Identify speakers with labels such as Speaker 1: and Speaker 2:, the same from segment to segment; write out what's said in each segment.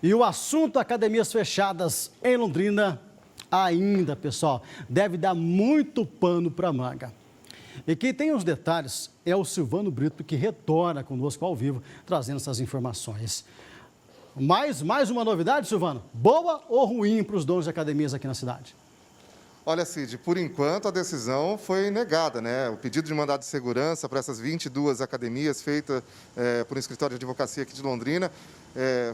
Speaker 1: E o assunto academias fechadas em Londrina ainda, pessoal, deve dar muito pano para manga. E quem tem os detalhes é o Silvano Brito, que retorna conosco ao vivo, trazendo essas informações. Mais uma novidade, Silvano? Boa ou ruim para os donos de academias aqui na cidade?
Speaker 2: Olha, Cid, por enquanto a decisão foi negada, né? O pedido de mandado de segurança para essas 22 academias feita por um escritório de advocacia aqui de Londrina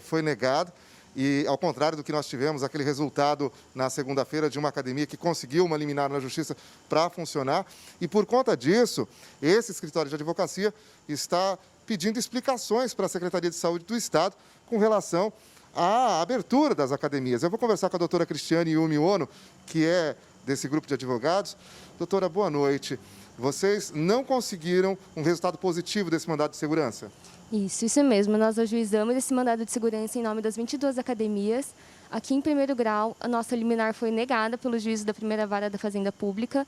Speaker 2: foi negado. E, ao contrário do que nós tivemos, aquele resultado na segunda-feira de uma academia que conseguiu uma liminar na justiça para funcionar. E, por conta disso, esse escritório de advocacia está pedindo explicações para a Secretaria de Saúde do Estado com relação à abertura das academias. Eu vou conversar com a doutora Cristiane Yumi Ono, que é desse grupo de advogados. Doutora, boa noite. Vocês não conseguiram um resultado positivo desse mandado de segurança?
Speaker 3: Isso mesmo. Nós ajuizamos esse mandado de segurança em nome das 22 academias. Aqui em primeiro grau, a nossa liminar foi negada pelo juízo da primeira vara da Fazenda Pública.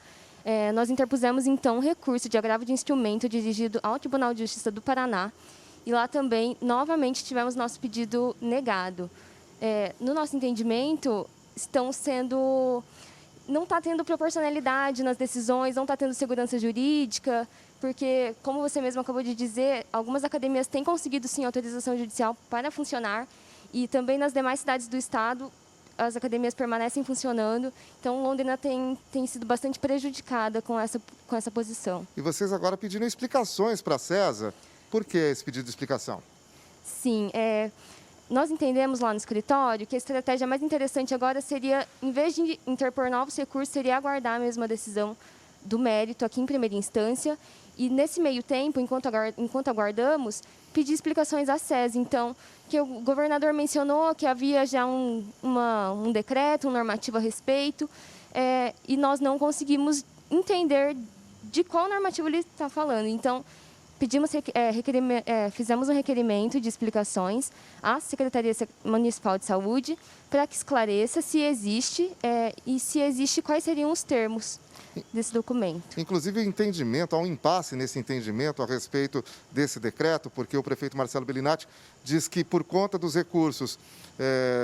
Speaker 3: Nós interpusemos, então, um recurso de agravo de instrumento dirigido ao Tribunal de Justiça do Paraná. E lá também, novamente, tivemos nosso pedido negado. No nosso entendimento, não está tendo proporcionalidade nas decisões, não está tendo segurança jurídica, porque, como você mesmo acabou de dizer, algumas academias têm conseguido, sim, autorização judicial para funcionar, e também nas demais cidades do estado, as academias permanecem funcionando. Então, Londrina tem sido bastante prejudicada com essa posição.
Speaker 2: E vocês agora pediram explicações para a CESA. Por que esse pedido de explicação?
Speaker 3: Sim, nós entendemos lá no escritório que a estratégia mais interessante agora seria, em vez de interpor novos recursos, seria aguardar mesmo a decisão do mérito aqui em primeira instância. E, nesse meio tempo, enquanto aguardamos, pedir explicações à SES. Então, que o governador mencionou que havia já um decreto, um normativo a respeito, e nós não conseguimos entender de qual normativo ele está falando. Então, fizemos um requerimento de explicações à Secretaria Municipal de Saúde para que esclareça se existe e, se existe, quais seriam os termos desse documento.
Speaker 2: Inclusive, há um impasse nesse entendimento a respeito desse decreto, porque o prefeito Marcelo Bellinati diz que, por conta dos recursos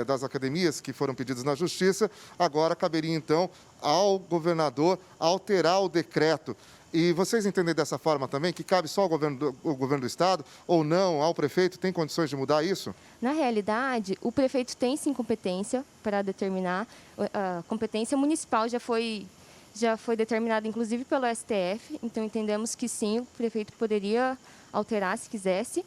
Speaker 2: das academias que foram pedidos na Justiça, agora caberia, então, ao governador alterar o decreto. E vocês entendem dessa forma também, que cabe só ao governo do Estado ou não, ao prefeito? Tem condições de mudar isso?
Speaker 3: Na realidade, o prefeito tem sim competência para determinar. A competência municipal já foi determinada, inclusive, pelo STF. Então, entendemos que sim, o prefeito poderia alterar se quisesse.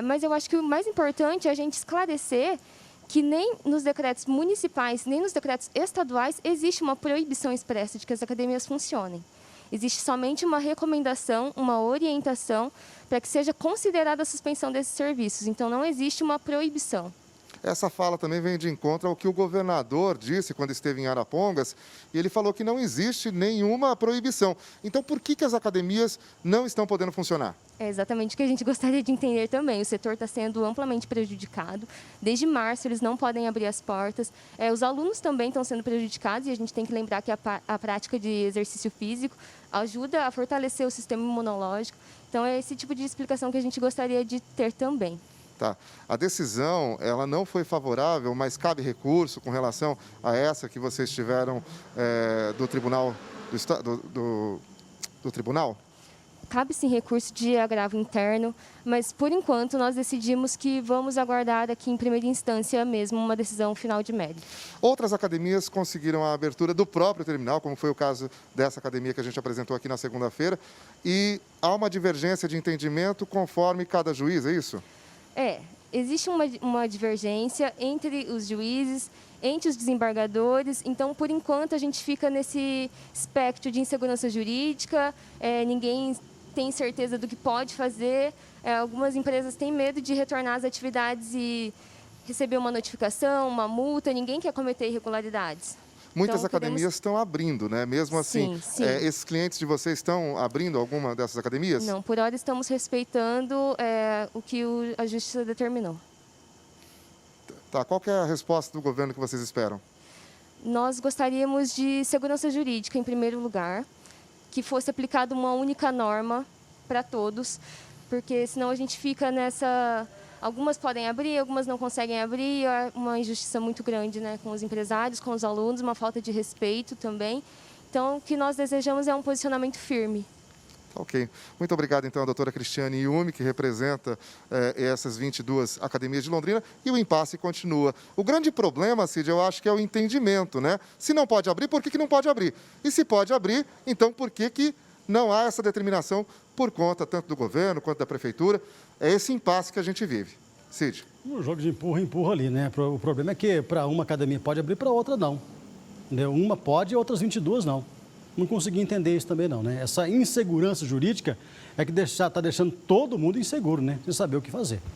Speaker 3: Mas eu acho que o mais importante é a gente esclarecer que nem nos decretos municipais, nem nos decretos estaduais, existe uma proibição expressa de que as academias funcionem. Existe somente uma recomendação, uma orientação para que seja considerada a suspensão desses serviços. Então, não existe uma proibição.
Speaker 2: Essa fala também vem de encontro ao que o governador disse quando esteve em Arapongas, e ele falou que não existe nenhuma proibição. Então, por que as academias não estão podendo funcionar?
Speaker 3: É exatamente o que a gente gostaria de entender também. O setor está sendo amplamente prejudicado. Desde março, eles não podem abrir as portas. Os alunos também estão sendo prejudicados, e a gente tem que lembrar que a prática de exercício físico ajuda a fortalecer o sistema imunológico. Então, é esse tipo de explicação que a gente gostaria de ter também.
Speaker 2: Tá. A decisão, ela não foi favorável, mas cabe recurso com relação a essa que vocês tiveram do Tribunal do Tribunal?
Speaker 3: Cabe sim recurso de agravo interno, mas por enquanto nós decidimos que vamos aguardar aqui em primeira instância mesmo uma decisão final de mérito.
Speaker 2: Outras academias conseguiram a abertura do próprio terminal, como foi o caso dessa academia que a gente apresentou aqui na segunda-feira, e há uma divergência de entendimento conforme cada juiz, é isso?
Speaker 3: Existe uma divergência entre os juízes, entre os desembargadores. Então, por enquanto, a gente fica nesse espectro de insegurança jurídica, ninguém tem certeza do que pode fazer. Algumas empresas têm medo de retornar às atividades e receber uma notificação, uma multa. Ninguém quer cometer irregularidades.
Speaker 2: Muitas academias estão abrindo, né? Mesmo assim,
Speaker 3: sim.
Speaker 2: Esses clientes de vocês estão abrindo alguma dessas academias?
Speaker 3: Não, por hora estamos respeitando o que a Justiça determinou.
Speaker 2: Tá, qual que é a resposta do governo que vocês esperam?
Speaker 3: Nós gostaríamos de segurança jurídica, em primeiro lugar, que fosse aplicada uma única norma para todos, porque senão a gente fica Algumas podem abrir, algumas não conseguem abrir, é uma injustiça muito grande, né, com os empresários, com os alunos, uma falta de respeito também. Então, o que nós desejamos é um posicionamento firme.
Speaker 2: Ok. Muito obrigado, então, à doutora Cristiane Yumi, que representa essas 22 academias de Londrina, e o impasse continua. O grande problema, Cid, eu acho que é o entendimento, né? Se não pode abrir, por que não pode abrir? E se pode abrir, então por que não há essa determinação por conta tanto do governo quanto da prefeitura? É esse impasse que a gente vive. Cid.
Speaker 1: Um jogo de empurra ali, né? O problema é que para uma academia pode abrir, para outra não. Entendeu? Uma pode e outras 22 não. Não consegui entender isso também não, né? Essa insegurança jurídica é que está deixando todo mundo inseguro, né? Sem saber o que fazer.